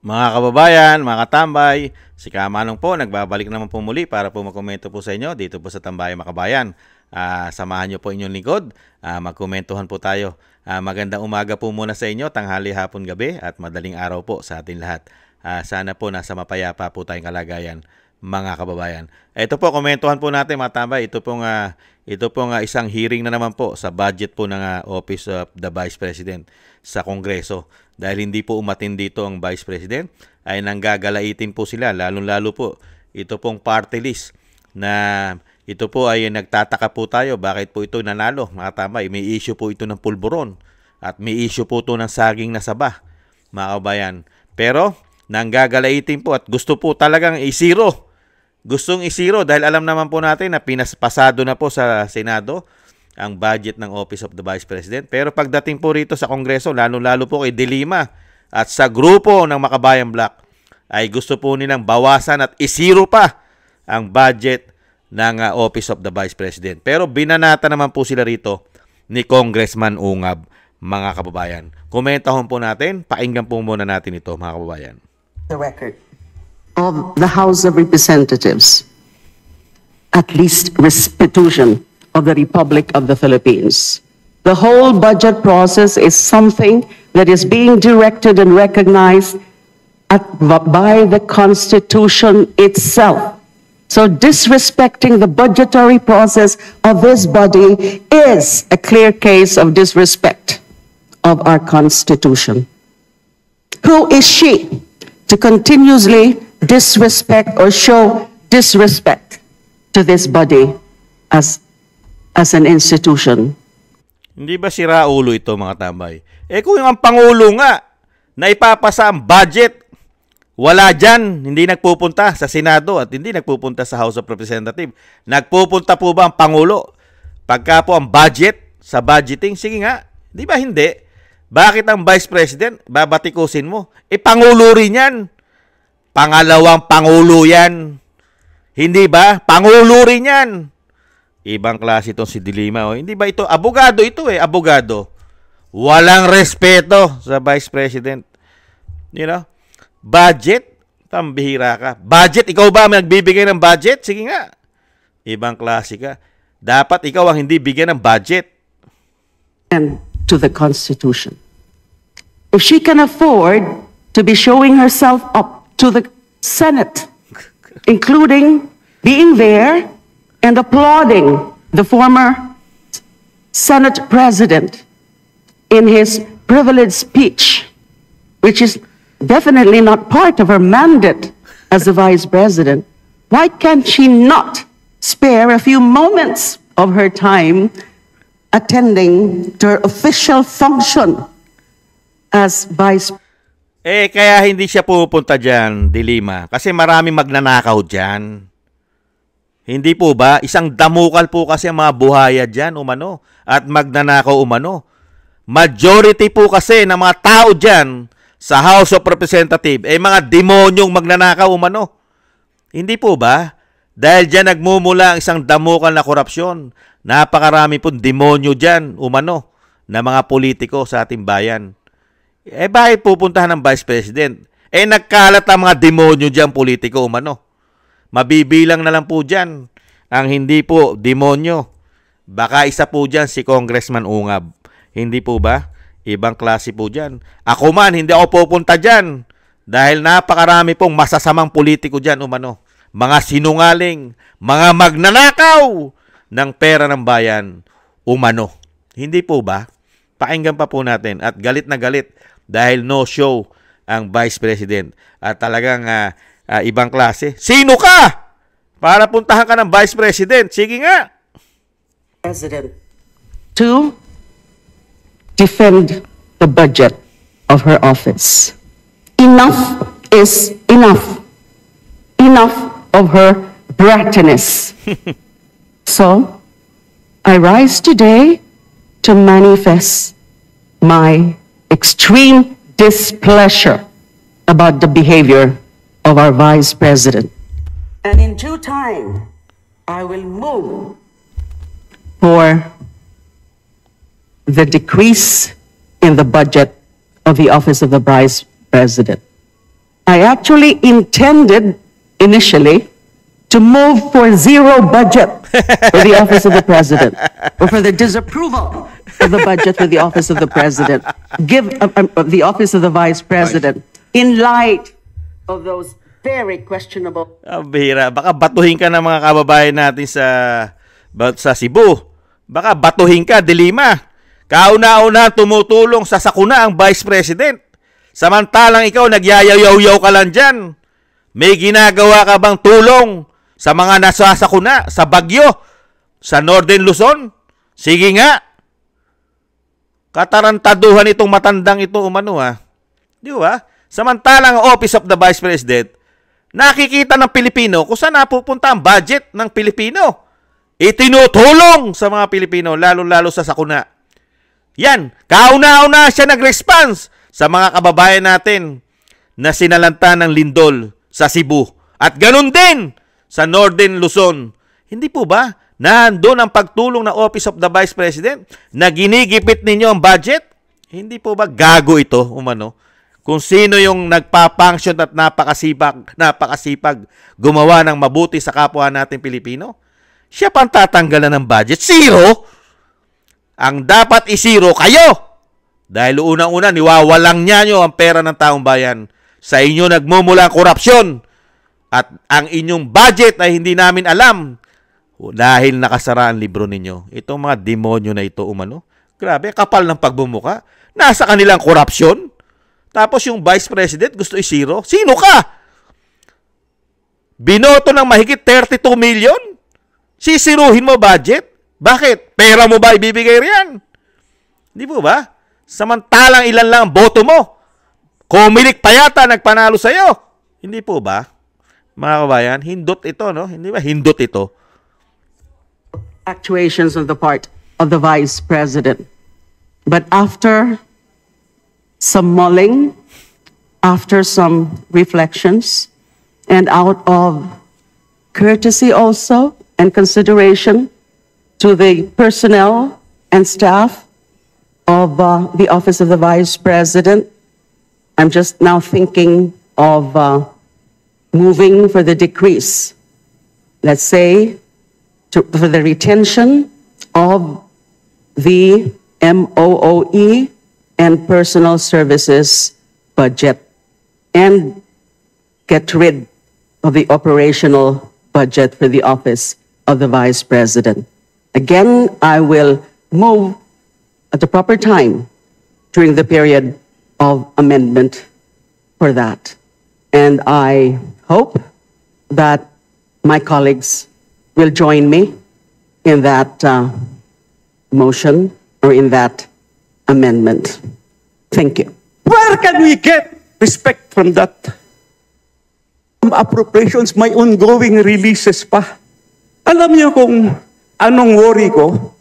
Mga kababayan, mga katambay, si Kamanong po, nagbabalik naman po muli para po magkomento po sa inyo dito po sa Tambayan Makabayan. Samahan niyo po inyong lingkod, magkomentuhan po tayo. Magandang umaga po muna sa inyo, tanghali, hapon, gabi at madaling araw po sa atin lahat. Sana po nasa mapayapa po tayong kalagayan, mga kababayan. Ito po, komentuhan po natin mga tambay. Ito pong isang hearing na naman po sa budget po ng Office of the Vice President sa Kongreso. Dahil hindi po umatin dito ang Vice President, ay nanggagalaitin po sila. Lalo-lalo po, ito pong party list na ito po ay nagtataka po tayo. Bakit po ito nanalo? Mga tambay, may issue po ito ng pulburon at may issue po ito ng saging na saba, mga kababayan. Pero nanggagalaitin po at gusto po talagang isiro. Gustong isiro dahil alam naman po natin na pinaspasado na po sa Senado ang budget ng Office of the Vice President. Pero pagdating po rito sa Kongreso, lalo-lalo po kay De Lima at sa grupo ng Makabayan Bloc, ay gusto po nilang bawasan at isiro pa ang budget ng Office of the Vice President. Pero binanata naman po sila rito ni Congressman Ungab, mga kababayan. Komentahon po natin, pakinggan po muna natin ito, mga kababayan. The record of the House of Representatives, at least restitution of the Republic of the Philippines. The whole budget process is something that is being directed and recognized by the Constitution itself. So disrespecting the budgetary process of this body is a clear case of disrespect of our Constitution. Who is she to continuously disrespect or show disrespect to this body as an institution? Hindi ba sira ulo ito, mga tambay? Kung yung ang Pangulo nga na ipapasa ang budget, wala dyan, hindi nagpupunta sa Senado at hindi nagpupunta sa House of Representatives. Nagpupunta po ba ang Pangulo? Pagka po ang budget, sa budgeting, sige nga, di ba hindi? Bakit ang Vice President, babatikusin mo? Pangulo rin yan. Pangalawang Pangulo yan. Hindi ba? Pangulo rin yan. Ibang klase itong si De Lima. Hindi ba ito? Abogado ito abogado. Walang respeto sa Vice President. You know? Budget? Pambihira ka. Budget? Ikaw ba ang nagbibigay ng budget? Sige nga. Ibang klase ka. Dapat ikaw ang hindi bigyan ng budget. And to the Constitution. If she can afford to be showing herself up to the Senate, including being there and applauding the former Senate President in his privileged speech, which is definitely not part of her mandate as the Vice President, why can't she not spare a few moments of her time attending to her official function as Vice President? Kaya hindi siya pupunta dyan, De Lima, kasi maraming magnanakaw dyan. Hindi po ba? Isang damukal po kasi ang mga buhaya dyan, umano, at magnanakaw, umano. Majority po kasi ng mga tao dyan sa House of Representatives mga demonyong magnanakaw, umano. Hindi po ba? Dahil dyan nagmumula ang isang damukal na korupsyon. Napakarami pong demonyo dyan, umano, na mga politiko sa ating bayan. Bakit pupuntahan ng Vice President? Nagkalat ang mga demonyo dyan, politiko, umano. Mabibilang na lang po dyan ang hindi po demonyo. Baka isa po dyan si Congressman Ungab. Hindi po ba? Ibang klase po dyan. Ako man, hindi ako pupunta dyan. Dahil napakarami pong masasamang politiko dyan, umano. Mga sinungaling, mga magnanakaw ng pera ng bayan, umano. Hindi po ba? Pakinggan pa po natin. At galit na galit dahil no show ang Vice President. At talagang ibang klase. Sino ka? Para puntahan ka ng Vice President. Sige nga. President to defend the budget of her office. Enough is enough. Enough of her brattiness. So, I rise today to manifest my extreme displeasure about the behavior of our Vice President. And in due time, I will move for the decrease in the budget of the Office of the Vice President. I actually intended initially to move for zero budget for the office of the president, or for the disapproval of the budget for the office of the president, the office of the vice president, in light of those very questionable. Ang bihira. Baka batuhin ka ng mga kababayan natin sa Cebu. Baka batuhin ka, Dilima. Kauna-una tumutulong sa sakuna ang vice president. Samantalang ikaw nagyayaw-yaw ka lang dyan. May ginagawa ka bang tulong sa mga nasasakuna, sa Bagyo, sa Northern Luzon? Sige nga. Katarantaduhan itong matandang ito umano ha. Di ba? Samantalang ang Office of the Vice President, nakikita ng Pilipino kung saan napupunta ang budget ng Pilipino. Itinutulong sa mga Pilipino, lalo-lalo sa sakuna. Yan, kauna-una siya nag-response sa mga kababayan natin na sinalanta ng lindol sa Cebu. At ganun din sa Northern Luzon. Hindi po ba nandun ang pagtulong ng Office of the Vice President na ginigipit ninyo ang budget? Hindi po ba gago ito, umano? Kung sino yung nagpapunction at napakasipag gumawa ng mabuti sa kapwa natin Pilipino, siya pang tatanggalan ng budget. Zero! Ang dapat isiro kayo! Dahil unang-una, niwawalang nyo ang pera ng taong bayan. Sa inyo nagmumula ang korupsyon. At ang inyong budget ay hindi namin alam dahil nakasara ang libro ninyo. Itong mga demonyo na ito umano. Grabe, kapal ng pagbumuka. Nasa kanilang korupsyon. Tapos yung Vice President gusto isiro. Sino ka? Binoto ng mahigit 32 million? Sisiruhin mo budget? Bakit? Pera mo ba ibibigay riyan? Di po ba? Samantalang ilan lang ang boto mo. Comelec pa yata nagpanalo sa'yo. Hindi po ba? Mga kabayan, hindot ito, no? Hindi ba hindot ito? Actuations on the part of the vice president. But after some mulling, after some reflections, and out of courtesy also and consideration to the personnel and staff of the office of the vice president, I'm just now thinking of moving for the decrease, let's say, for the retention of the MOOE and personal services budget, and get rid of the operational budget for the office of the vice president. Again, I will move at the proper time during the period of amendment for that. And I hope that my colleagues will join me in that motion or in that amendment. Thank you. Where can we get respect from that? Appropriations, may ongoing releases pa. Alam niyo kung anong worry ko?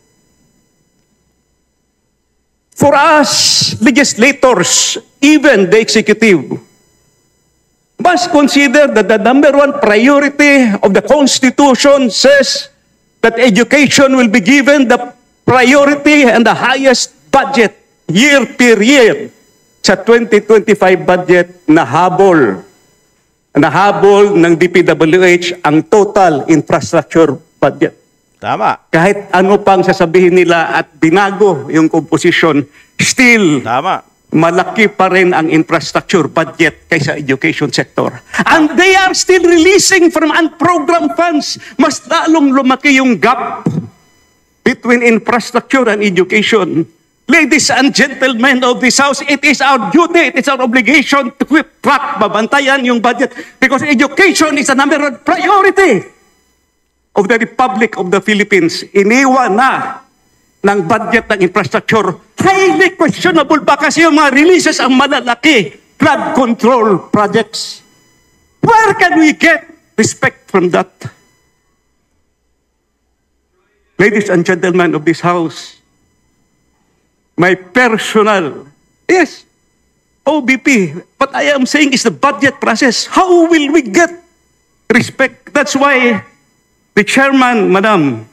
For us, legislators, even the executive, must consider that the number one priority of the Constitution says that education will be given the priority and the highest budget year per year. Sa 2025 budget, nahabol ng DPWH ang total infrastructure budget. Tama. Kahit ano pang sasabihin nila at binago yung composition, still, Tama. malaki pa rin ang infrastructure budget kaysa education sector. And they are still releasing from unprogrammed funds. Mas lalong lumaki yung gap between infrastructure and education. Ladies and gentlemen of this House, it is our duty, it is our obligation to keep track, babantayan yung budget, because education is a number one priority of the Republic of the Philippines. Iniwan na ng budget ng infrastructure. Highly questionable ba kasi yung mga releases ang malalaki flood control projects? Where can we get respect from that? Ladies and gentlemen of this House, my personal, yes, OBP, what I am saying is the budget process. How will we get respect? That's why the chairman, Madam,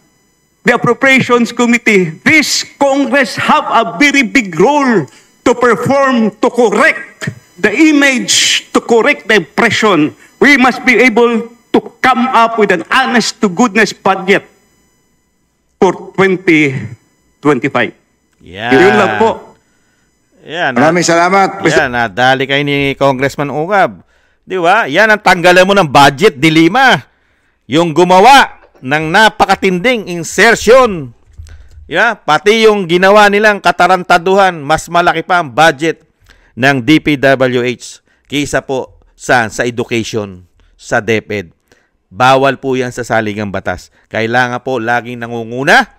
the Appropriations Committee, this Congress have a very big role to perform, to correct the image, to correct the impression, we must be able to come up with an honest-to-goodness budget for 2025. Yan. Yun lang po. Yan. Maraming salamat. Yan, nadali kayo ni Congressman Ugab. Di ba? Yan ang tanggalan mo ng budget, Dilima. Yung gumawa ng napakatinding insertion. Yeah, pati yung ginawa nilang katarantaduhan, mas malaki pa ang budget ng DPWH kaysa po sa education, sa DepEd. Bawal po yan sa saligang batas. Kailangan po laging nangunguna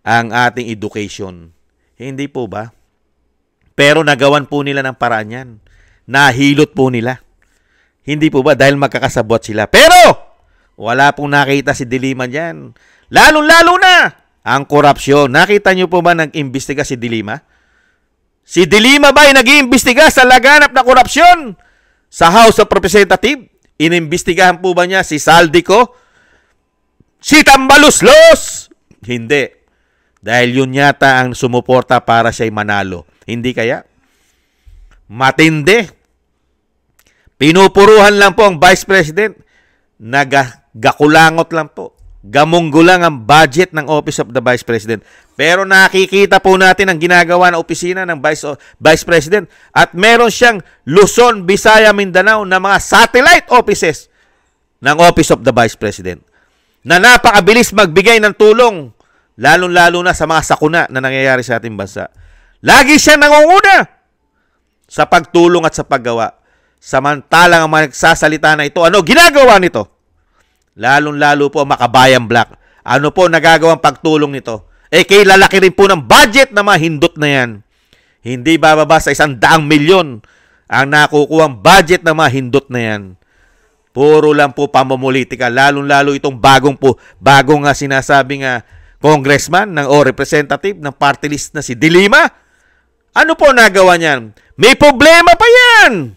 ang ating education. Hindi po ba? Pero nagawan po nila ng paraan yan. Nahilot po nila. Hindi po ba? Dahil magkakasabot sila. Pero wala pong nakita si Dilima dyan. Lalo-lalo na ang korupsyon. Nakita niyo po ba nag-imbestiga si Dilima? Si Dilima ba ay nag-iimbestiga sa laganap na korupsyon? Sa House of Representatives? Inimbestigahan po ba niya si Saldico? Si Tambaluslos? Hindi. Dahil yun yata ang sumuporta para siya'y manalo. Hindi kaya? Matindi. Pinupuruhan lang po ang Vice President. Nagakulangot lang po. Gamunggo lang ang budget ng Office of the Vice President. Pero nakikita po natin ang ginagawa ng opisina ng Vice President at meron siyang Luzon, Visaya, Mindanao na mga satellite offices ng Office of the Vice President na napakabilis magbigay ng tulong lalong-lalo na sa mga sakuna na nangyayari sa ating bansa. Lagi siyang nangunguna sa pagtulong at sa paggawa. Samantalang ang mga nagsasalita na ito, ano ginagawa nito? Lalong-lalo po ang Makabayan Black. Ano po nagagawang pagtulong nito? Kay lalaki rin po ng budget na mga hindot na yan. Hindi bababa sa 100 milyon ang nakukuhang budget na mga hindot na yan. Puro lang po pamumulitika. Lalong-lalo itong bagong sinasabing congressman o representative ng party list na si Dilima. Ano po nagawa niyan? May problema pa yan.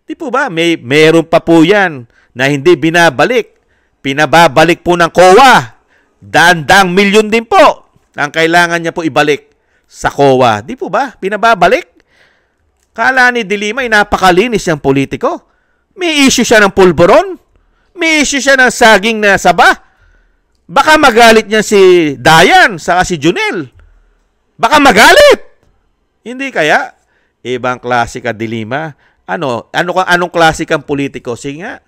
Di po ba? Meron pa po yan na hindi binabalik. Pinababalik po ng COA. Daan-daang milyon din po ang kailangan niya po ibalik sa COA. Di po ba? Pinababalik. Kala ni Dilima ay napakalinis siyang politiko. May issue siya ng pulburon. May issue siya ng saging na saba. Baka magalit niya si Dayan saka si Junel. Baka magalit. Hindi kaya? Ibang klase ka, Dilima. Anong klase kang politiko? Sige nga.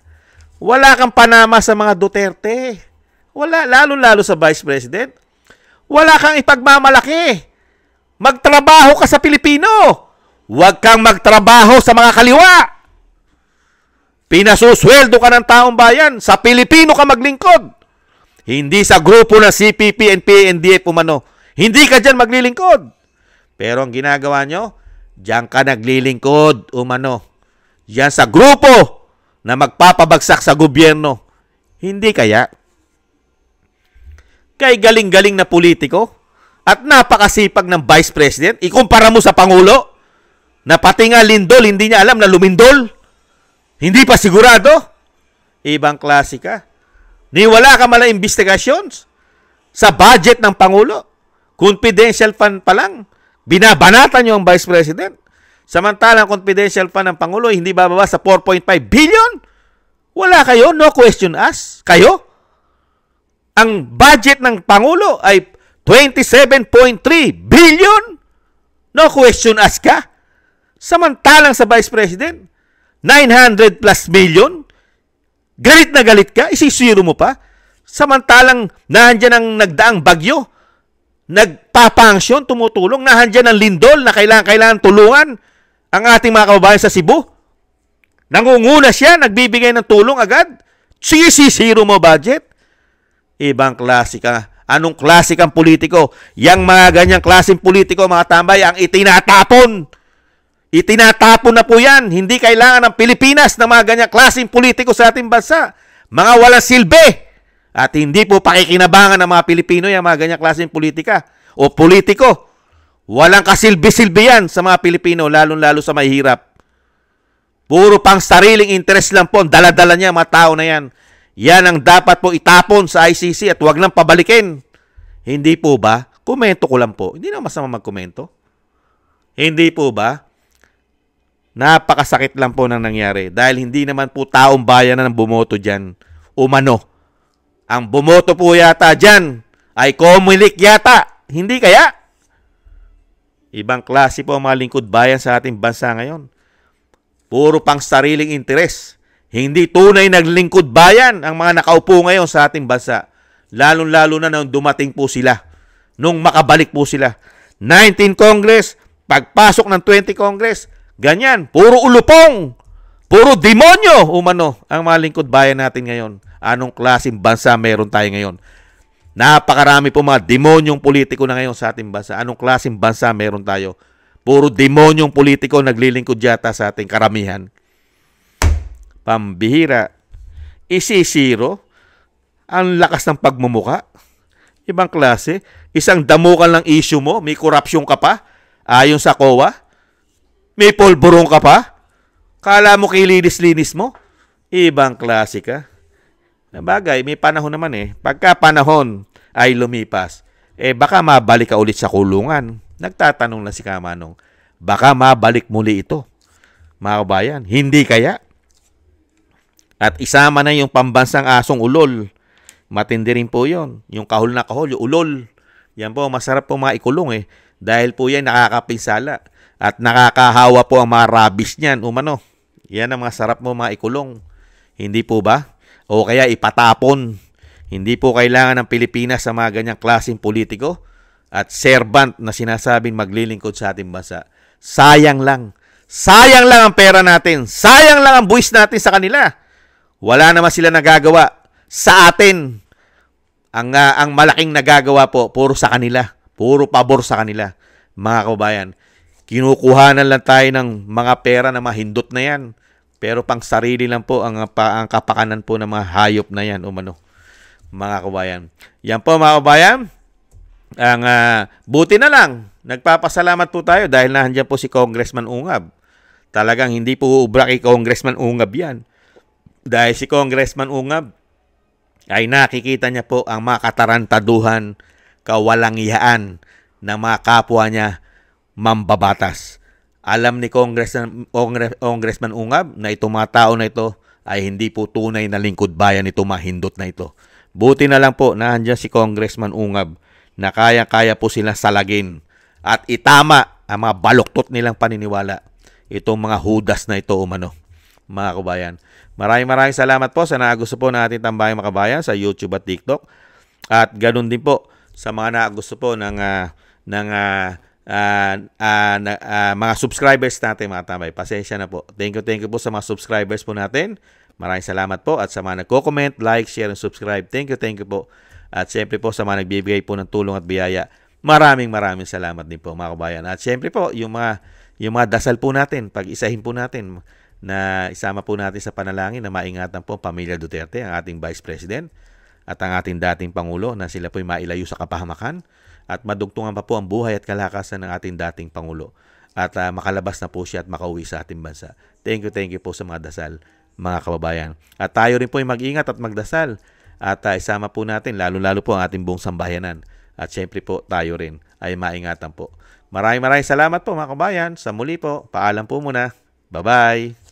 Wala kang panama sa mga Duterte. Wala, lalo-lalo sa Vice President. Wala kang ipagmamalaki. Magtrabaho ka sa Pilipino. Huwag kang magtrabaho sa mga kaliwa. Pinasusweldo ka ng taong bayan. Sa Pilipino ka maglingkod. Hindi sa grupo ng CPP and PNDF umano. Hindi ka dyan maglilingkod. Pero ang ginagawa nyo, dyan ka naglilingkod umano. Yan sa grupo na magpapabagsak sa gobyerno. Hindi kaya? Kay galing-galing na politiko at napakasipag ng Vice President, ikumpara mo sa Pangulo na pati nga lindol, hindi niya alam na lumindol. Hindi pa sigurado. Ibang klase ka. Wala ka malang investigations sa budget ng Pangulo. Confidential fund pa lang. Binabanatan niyo ang Vice President. Samantalang confidential fund ng Pangulo, hindi bababa sa 4.5 billion. Wala kayo, no question asked. Kayo? Ang budget ng Pangulo ay 27.3 billion. No question asked ka. Samantalang sa Vice President, 900 plus million. Galit na galit ka, isisiro mo pa. Samantalang nandiyan ang nagdaang bagyo, nagpapangsyon, tumutulong, nandiyan ang lindol na kailangan tulungan ang ating mga kababayan sa Cebu. Nangunguna siya, nagbibigay ng tulong agad. Sisiro mo budget. Ibang klase ka. Anong klase kang politiko? Yang mga ganyang klaseng politiko, mga tambay, ang itinatapon. Itinatapon na po yan. Hindi kailangan ng Pilipinas ng mga ganyang klaseng politiko sa ating bansa. Mga walang silbi. At hindi po pakikinabangan ng mga Pilipino yung mga ganyang klaseng politika o politiko. Walang kasilbi-silbi yan sa mga Pilipino, lalong-lalo sa mahihirap. Puro pang sariling interest lang po ang dala-dala niya, mga tao na yan. Yan ang dapat po itapon sa ICC at huwag nang pabalikin. Hindi po ba? Komento ko lang po. Hindi na masama magkomento. Hindi po ba? Napakasakit lang po nang nangyari dahil hindi naman po taong bayan na bumoto dyan. Umano. Ang bumoto po yata dyan ay Comelec yata. Hindi kaya? Ibang klase po ang mga lingkod bayan sa ating bansa ngayon. Puro pang sariling interes. Hindi tunay naglingkod bayan ang mga nakaupo ngayon sa ating bansa. Lalo-lalo na nung dumating po sila. Nung makabalik po sila. 19 Congress, pagpasok ng 20 Congress, ganyan, puro ulupong, puro demonyo, umano, ang mga lingkod bayan natin ngayon. Anong klaseng bansa meron tayo ngayon? Napakarami po mga demonyong politiko na ngayon sa ating bansa. Anong klaseng bansa meron tayo? Puro demonyong politiko naglilingkod yata sa ating karamihan. Pambihira. Isisiro. Ang lakas ng pagmumuka. Ibang klase. Isang damukan lang issue mo, may korupsyon ka pa, ayon sa COA. May polborong ka pa. Kala mo kilinis-linis mo. Ibang klase ka. Bagay, may panahon naman eh. Pagka panahon ay lumipas, baka mabalik ka ulit sa kulungan. Nagtatanong lang si Kamanong, baka mabalik muli ito. Mga kabayan, hindi kaya? At isama na yung pambansang asong ulol. Matindi rin po yun. Yung kahol na kahol, yung ulol. Yan po, masarap po mga ikulong eh. Dahil po yan nakakapinsala. At nakakahawa po ang mga rabies niyan. Umano, yan ang mga sarap mo mga ikulong. Hindi po ba? O kaya ipatapon. Hindi po kailangan ng Pilipinas sa mga ganyang klaseng politiko at servant na sinasabing maglilingkod sa ating bansa. Sayang lang. Sayang lang ang pera natin. Sayang lang ang buwis natin sa kanila. Wala naman sila nagagawa sa atin. Ang malaking nagagawa po, puro sa kanila. Puro pabor sa kanila. Mga kababayan, kinukuhanan lang tayo ng mga pera na mahindot na yan. Pero pang sarili lang po ang kapakanan po ng mga hayop na yan. Umano, mga kababayan. Yan po mga kababayan. Buti na lang. Nagpapasalamat po tayo dahil nandiyan po si Congressman Ungab. Talagang hindi po ubra kay Congressman Ungab yan. Dahil si Congressman Ungab ay nakikita niya po ang mga katarantaduhan, kawalangihaan ng mga kapwa niya mambabatas. Alam ni Congressman Ungab na itong mga tao na ito ay hindi po tunay na lingkod bayan ito, mahindot na ito. Buti na lang po na nandiyan si Congressman Ungab na kaya-kaya po silang salagin at itama ang mga baluktot nilang paniniwala. Itong mga hudas na ito umano, mga kabayan. Maraming salamat po sa nagusto po ng ating tambayang makabayan sa YouTube at TikTok. At ganoon din po sa mga nagusto po ng mga subscribers natin mga tambay. Pasensya na po. Thank you po sa mga subscribers po natin. Maraming salamat po at sa mga nagko-comment, like, share, and subscribe. Thank you po. At siyempre po sa mga nagbibigay po ng tulong at biyaya. Maraming salamat din po mga kabayan. At siyempre po yung mga dasal po natin, pag-isahin po natin na isama po natin sa panalangin na maingatan po pamilya Duterte, ang ating Vice President at ang ating dating Pangulo na sila po'y mailayo sa kapahamakan at madugtungan pa po ang buhay at kalakasan ng ating dating Pangulo at makalabas na po siya at makauwi sa ating bansa. Thank you po sa mga dasal mga kababayan. At tayo rin po ay mag-ingat at magdasal at isama po natin lalo-lalo po ang ating buong sambayanan at syempre po tayo rin ay maingatan po. Maraming salamat po mga kababayan. Sa muli po, paalam po muna. Bye-bye!